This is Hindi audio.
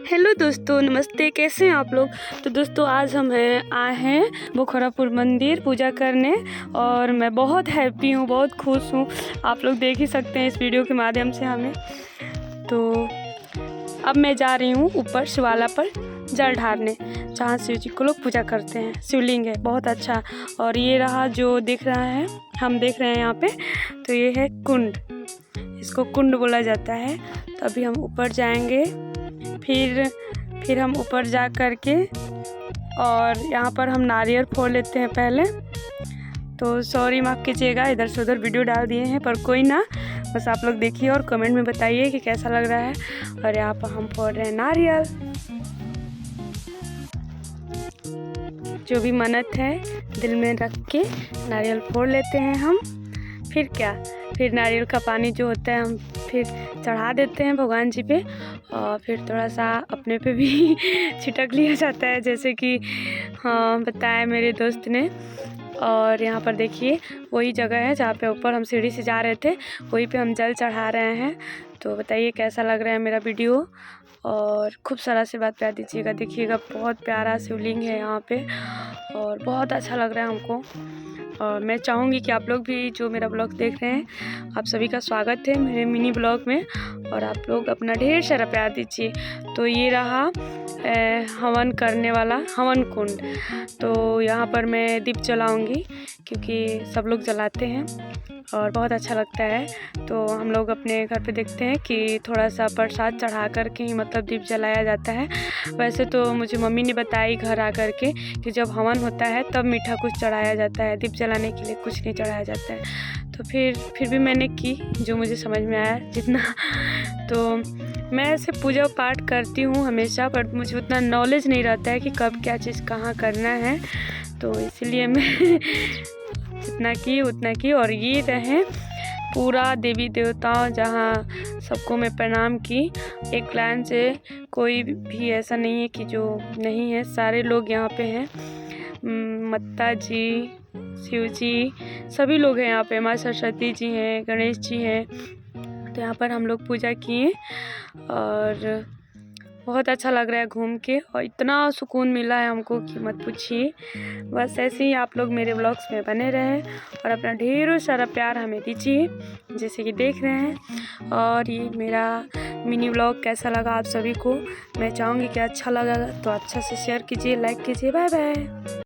हेलो दोस्तों, नमस्ते। कैसे हैं आप लोग। तो दोस्तों आज हम आए हैं बोखरापुर मंदिर पूजा करने और मैं बहुत हैप्पी हूँ, बहुत खुश हूँ। आप लोग देख ही सकते हैं इस वीडियो के माध्यम से हमें। तो अब मैं जा रही हूँ ऊपर शिवाला पर जल ढारने, जहाँ शिव जी को लोग पूजा करते हैं। शिवलिंग है बहुत अच्छा। और ये रहा जो दिख रहा है, हम देख रहे हैं यहाँ पे, तो ये है कुंड। इसको कुंड बोला जाता है। तो अभी हम ऊपर जाएंगे, फिर हम ऊपर जा कर के और यहाँ पर हम नारियल फोड़ लेते हैं पहले। तो सॉरी, माफ़ कीजिएगा, इधर से उधर वीडियो डाल दिए हैं, पर कोई ना, बस आप लोग देखिए और कमेंट में बताइए कि कैसा लग रहा है। और यहाँ पर हम फोड़ रहे हैं नारियल। जो भी मन्नत है दिल में रख के नारियल फोड़ लेते हैं हम। फिर क्या, फिर नारियल का पानी जो होता है हम फिर चढ़ा देते हैं भगवान जी पे। और फिर थोड़ा सा अपने पे भी छिटक लिया जाता है, जैसे कि हाँ बताया मेरे दोस्त ने। और यहाँ पर देखिए वही जगह है जहाँ पे ऊपर हम सीढ़ी से जा रहे थे, वहीं पे हम जल चढ़ा रहे हैं। तो बताइए कैसा लग रहा है मेरा वीडियो, और खूब सारा से बात प्यार दीजिएगा। देखिएगा बहुत प्यारा शिवलिंग है यहाँ पे और बहुत अच्छा लग रहा है हमको। और मैं चाहूँगी कि आप लोग भी जो मेरा ब्लॉग देख रहे हैं, आप सभी का स्वागत है मेरे मिनी ब्लॉग में, और आप लोग अपना ढेर सारा प्यार दीजिए। तो ये रहा हवन करने वाला हवन कुंड। तो यहाँ पर मैं दीप जलाऊंगी क्योंकि सब लोग जलाते हैं और बहुत अच्छा लगता है। तो हम लोग अपने घर पे देखते हैं कि थोड़ा सा प्रसाद चढ़ा कर के ही मतलब दीप जलाया जाता है। वैसे तो मुझे मम्मी ने बताई घर आ कर के कि जब हवन होता है तब मीठा कुछ चढ़ाया जाता है, दीप जलाने के लिए कुछ नहीं चढ़ाया जाता है। तो फिर भी मैंने की जो मुझे समझ में आया जितना। तो मैं ऐसे पूजा पाठ करती हूँ हमेशा, पर मुझे उतना नॉलेज नहीं रहता है कि कब क्या चीज़ कहाँ करना है। तो इसलिए मैं जितना की उतना की। और ये रहे पूरा देवी देवताओं, जहाँ सबको मैं प्रणाम की एक लाइन से। कोई भी ऐसा नहीं है कि जो नहीं है, सारे लोग यहाँ पे हैं। माता जी, शिव जी, सभी लोग हैं यहाँ पे। माँ सरस्वती जी हैं, गणेश जी हैं। तो यहाँ पर हम लोग पूजा किए और बहुत अच्छा लग रहा है घूम के, और इतना सुकून मिला है हमको कि मत पूछिए। बस ऐसे ही आप लोग मेरे व्लॉग्स में बने रहें और अपना ढेरों सारा प्यार हमें दीजिए, जैसे कि देख रहे हैं। और ये मेरा मिनी व्लॉग कैसा लगा आप सभी को, मैं चाहूँगी कि अच्छा लगा तो अच्छा से शेयर कीजिए, लाइक कीजिए। Bye bye.